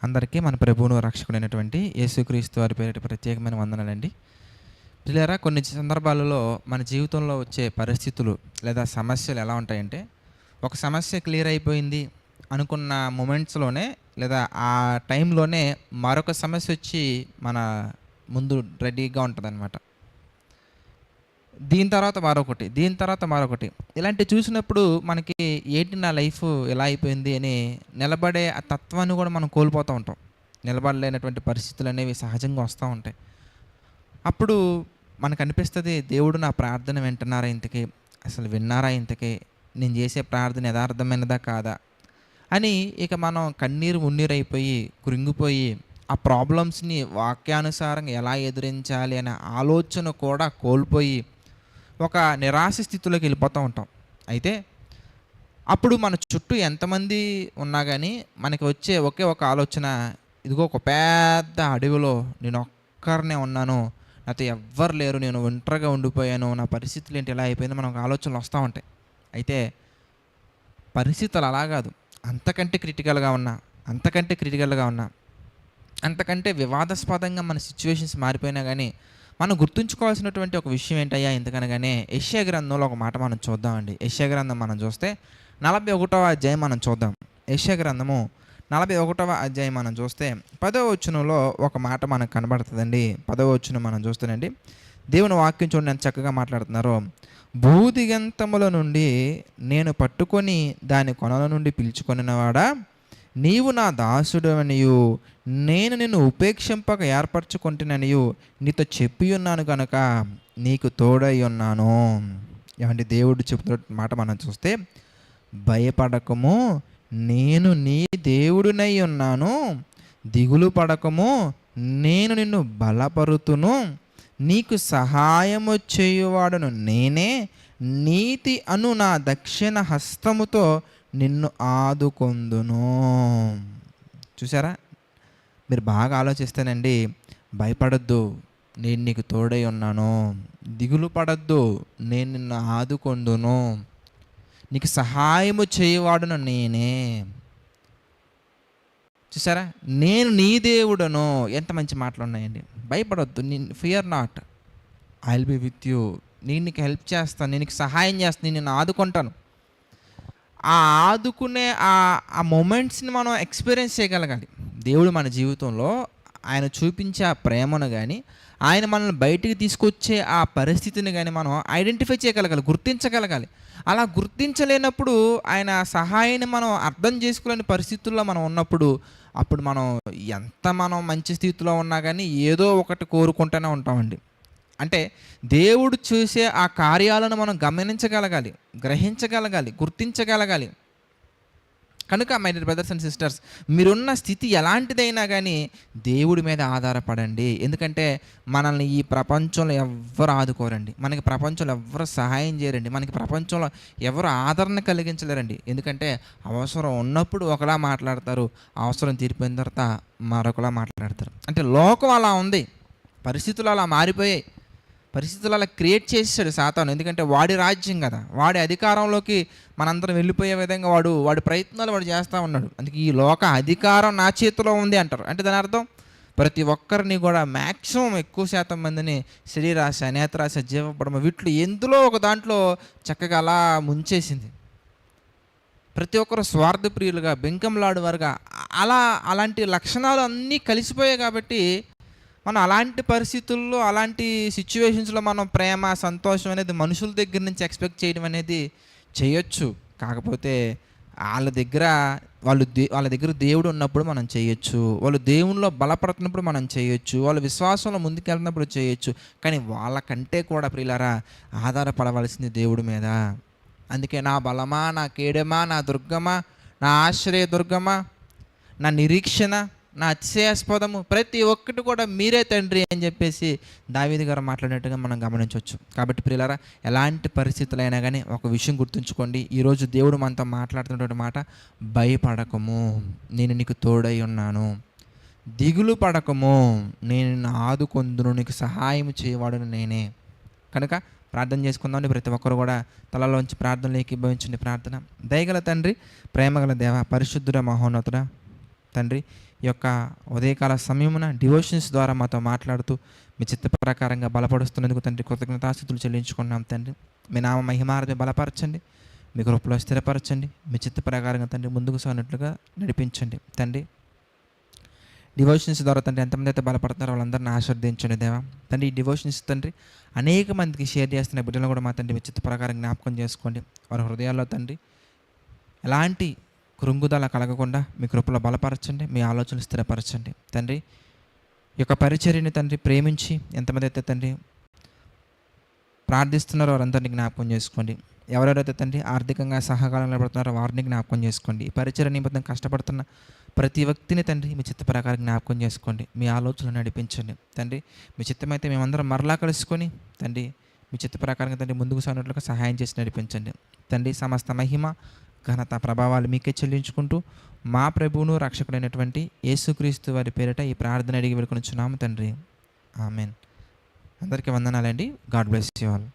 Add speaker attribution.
Speaker 1: అందరికీ మన ప్రభువును రక్షకుడైనటువంటి యేసుక్రీస్తు వారి పేరిట ప్రత్యేకమైన వందనాలండి. ప్రియులారా, కొన్ని సందర్భాలలో మన జీవితంలో వచ్చే పరిస్థితులు లేదా సమస్యలు ఎలా ఉంటాయంటే, ఒక సమస్య క్లియర్ అయిపోయింది అనుకున్న మొమెంట్స్‌లోనే లేదా ఆ టైంలోనే మరొక సమస్య వచ్చి మన ముందు రెడీగా ఉంటదనమాట. దీని తర్వాత మరొకటి, దీని తర్వాత మరొకటి. ఇలాంటివి చూసినప్పుడు మనకి ఏంటి నా లైఫ్ ఎలా అయిపోయింది అని నిలబడే ఆ తత్వాన్ని కూడా మనం కోల్పోతూ ఉంటాం. నిలబడలేనటువంటి పరిస్థితులనేవి సహజంగా వస్తూ ఉంటాయి. అప్పుడు మనకనిపిస్తది, దేవుడు నా ప్రార్థన వింటున్నారా ఇంతకీ? అసలు విన్నారా ఇంతకీ? నేను చేసే ప్రార్థన యథార్థమైనదా కాదా? అని ఇక మనం కన్నీరు మున్నీరైపోయి, కృంగిపోయి, ఆ ప్రాబ్లమ్స్‌ని వాక్యానుసారంగా ఎలా ఎదిరించాలి అనే ఆలోచన కూడా కోల్పోయి ఒక నిరాశ స్థితిలోకి వెళ్ళిపోతూ ఉంటాం. అయితే అప్పుడు మన చుట్టూ ఎంతమంది ఉన్నా కానీ మనకి వచ్చే ఒకే ఒక ఆలోచన, ఇదిగో ఒక పెద్ద అడవిలో నేను ఒక్కరినే ఉన్నాను, నాతో ఎవ్వరు లేరు, నేను ఒంటరిగా ఉండిపోయాను, నా పరిస్థితులు ఏంటి ఇలా అయిపోయింది, మనకు ఆలోచనలు వస్తూ ఉంటాయి. అయితే పరిస్థితులు అలా కాదు, అంతకంటే క్రిటికల్గా ఉన్నా, అంతకంటే వివాదాస్పదంగా మన సిచ్యువేషన్స్ మారిపోయినా కానీ మనం గుర్తుంచుకోవాల్సినటువంటి ఒక విషయం ఏంటయ్యా ఎందుకనగానే, యెషయా గ్రంథంలో ఒక మాట మనం చూద్దామండి. యెషయా గ్రంథం మనం చూస్తే 41వ అధ్యాయం మనం చూద్దాం. యెషయా గ్రంథము 41వ అధ్యాయం మనం చూస్తే 10వ వచనంలో ఒక మాట మనకు కనబడుతుందండి. 10వ వచనం మనం చూస్తేనండి, దేవుని వాక్యం చూడండి ఎంత చక్కగా మాట్లాడుతున్నారో. భూదిగంతముల నుండి నేను పట్టుకొని దాని కొనల నుండి పిలుచుకొనినవాడా, నీవు నా దాసుడవనియు నేను నిన్ను ఉపేక్షింపక ఏర్పరచుకుంటుననియు నీతో చెప్పి ఉన్నాను కనుక నీకు తోడై ఉన్నాను. ఏమంటే దేవుడు చెప్తున్న మాట మనం చూస్తే, భయపడకము, నేను నీ దేవుడినై ఉన్నాను, దిగులు పడకము, నేను నిన్ను బలపరుతును, నీకు సహాయము చేయువాడును నేనే, నీతి అను నా దక్షిణ హస్తముతో నిన్ను ఆదుకొందును. చూసారా, మీరు బాగా ఆలోచిస్తేనండి, భయపడద్దు, నేను నీకు తోడై ఉన్నాను, దిగులు పడద్దు, నేను నిన్ను ఆదుకొందును, నీకు సహాయము చేయవాడును నేనే. చూసారా, నేను నీ దేవుడను. ఎంత మంచి మాటలు ఉన్నాయండి. భయపడొద్దు, fear not, I will be with you, నేను నీకు హెల్ప్ చేస్తాను, నేను నీకు సహాయం చేస్తాను, నేను నిన్ను ఆదుకుంటాను. ఆ ఆదుకునే ఆ మూమెంట్స్ని మనం ఎక్స్పీరియన్స్ చేయగలగాలి. దేవుడు మన జీవితంలో ఆయన చూపించే ఆ ప్రేమను కానీ, ఆయన మనల్ని బయటికి తీసుకొచ్చే ఆ పరిస్థితిని కానీ మనం ఐడెంటిఫై చేయగలగాలి, గుర్తించగలగాలి. అలా గుర్తించలేనప్పుడు ఆయన సహాయాన్ని మనం అర్థం చేసుకోలేని పరిస్థితుల్లో మనం ఉన్నప్పుడు, అప్పుడు మనం మంచి స్థితిలో ఉన్నా కానీ ఏదో ఒకటి కోరుకుంటూనే ఉంటామండి. అంటే దేవుడు చూసే ఆ కార్యాలను మనం గమనించగలగాలి, గ్రహించగలగాలి, గుర్తించగలగాలి. కనుక my dear brothers and sisters, మీరున్న స్థితి ఎలాంటిదైనా కానీ దేవుడి మీద ఆధారపడండి. ఎందుకంటే మనల్ని ఈ ప్రపంచంలో ఎవ్వరు ఆదుకోరండి, మనకి ప్రపంచంలో ఎవ్వరు సహాయం చేయరండి, మనకి ప్రపంచంలో ఎవరు ఆదరణ కలిగించలేరండి. ఎందుకంటే అవసరం ఉన్నప్పుడు ఒకలా మాట్లాడతారు, అవసరం తీరిపోయిన తర్వాత మరొకలా మాట్లాడతారు. అంటే లోకం అలా ఉంది, పరిస్థితులు అలా మారిపోయాయి, పరిస్థితులు అలా క్రియేట్ చేసాడు సాతాను. ఎందుకంటే వాడి రాజ్యం కదా, వాడి అధికారంలోకి మనందరం వెళ్ళిపోయే విధంగా వాడి ప్రయత్నాలు వాడు చేస్తూ ఉన్నాడు. అందుకే ఈ లోక అధికారం నా చేతిలో ఉంది అంటారు. అంటే దాని అర్థం ప్రతి ఒక్కరిని కూడా మ్యాక్సిమం ఎక్కువ శాతం మందిని శరీరాశ, నేత్రాశ, జీవపడమ వీటిలో ఎందులో ఒక దాంట్లో చక్కగా అలా ముంచేసింది. ప్రతి ఒక్కరు స్వార్థప్రియులుగా, బెంకంలాడు వారుగా అలాంటి లక్షణాలు అన్నీ కలిసిపోయాయి. కాబట్టి మనం అలాంటి పరిస్థితుల్లో, అలాంటి సిచ్యువేషన్స్లో మనం ప్రేమ, సంతోషం అనేది మనుషుల దగ్గర నుంచి ఎక్స్పెక్ట్ చేయడం అనేది చేయొచ్చు. కాకపోతే వాళ్ళ దగ్గర దేవుడు ఉన్నప్పుడు మనం చేయొచ్చు, వాళ్ళు దేవునిలో బలపడుతున్నప్పుడు మనం చేయొచ్చు, వాళ్ళు విశ్వాసంలో ముందుకెళ్తున్నప్పుడు చేయొచ్చు. కానీ వాళ్ళకంటే కూడా ప్రియులారా ఆధారపడవలసింది దేవుడి మీద. అందుకే నా బలమా, నా కేడమా, నా దుర్గమా, నా ఆశ్రయ దుర్గమా, నా నిరీక్షణ, నా అతిశయాస్పదము, ప్రతి ఒక్కటి కూడా మీరే తండ్రి అని చెప్పేసి దావీదు గారు మాట్లాడినట్టుగా మనం గమనించవచ్చు. కాబట్టి ప్రియులారా, ఎలాంటి పరిస్థితులైనా కానీ ఒక విషయం గుర్తుంచుకోండి. ఈరోజు దేవుడు మనతో మాట్లాడుతున్నటువంటి మాట, భయపడకము, నేను నీకు తోడై ఉన్నాను, దిగులు పడకము, నేను నిన్ను ఆదుకొందును, నీకు సహాయం చేయవాడును నేనే. కనుక ప్రార్థన చేసుకుందాం. ప్రతి ఒక్కరు కూడా తలలోంచి ప్రార్థనలు ఏకీభవించండి. ప్రార్థన. దయగల తండ్రి, ప్రేమగల దేవ, పరిశుద్ధుడ, మహోన్నతుడ తండ్రి, ఈ యొక్క ఉదయకాల సమయమున డివోషన్స్ ద్వారా మాతో మాట్లాడుతూ మీ చిత్త ప్రకారంగా బలపరుస్తున్నందుకు తండ్రి కృతజ్ఞతాస్థుతులు చెల్లించుకున్నాం తండ్రి. మీ నామ మహిమార్థం బలపరచండి, మీ కృపలో స్థిరపరచండి, మీ చిత్త ప్రకారంగా తండ్రి ముందుకు సాగినట్లుగా నడిపించండి తండ్రి. డివోషన్స్ ద్వారా తండ్రి ఎంతమంది అయితే బలపడుతున్నారో వాళ్ళందరినీ ఆశీర్వదించండి దేవా. తండ్రి ఈ డివోషన్స్ తండ్రి అనేక మందికి షేర్ చేస్తున్న బిడ్డలను కూడా మా తండ్రి మీ చిత్త ప్రకారం జ్ఞాపకం చేసుకోండి. వారి హృదయాల్లో తండ్రి ఎలాంటి కృంగుదల కలగకుండా మీ కృపలో బలపరచండి, మీ ఆలోచనలు స్థిరపరచండి తండ్రి. ఈ యొక్క పరిచర్యని తండ్రి ప్రేమించి ఎంతమంది అయితే తండ్రి ప్రార్థిస్తున్నారో వారందరినీ జ్ఞాపకం చేసుకోండి. ఎవరెవరైతే తండ్రి ఆర్థికంగా సహకారం నిలబడుతున్నారో వారిని జ్ఞాపకం చేసుకోండి. ఈ పరిచర్య నిమిత్తం కష్టపడుతున్న ప్రతి వ్యక్తిని తండ్రి మీ చిత్త ప్రకారం జ్ఞాపకం చేసుకోండి, మీ ఆలోచనలు నడిపించండి తండ్రి. మీ చిత్తమైతే మేమందరం మరలా కలుసుకొని తండ్రి మీ చిత్త ప్రకారంగా తండ్రి ముందుకు సాగినట్లుగా సహాయం చేసి నడిపించండి తండ్రి. సమస్త మహిమ ఘనత ప్రభావాలు మీకే చెల్లించుకుంటూ మా ప్రభువును రక్షకుడైనటువంటి యేసుక్రీస్తు వారి పేరిట ఈ ప్రార్థన అడిగి వేడుకొనుచున్నాము తండ్రి. ఆమెన్. అందరికీ వందనాలండి. God bless you all.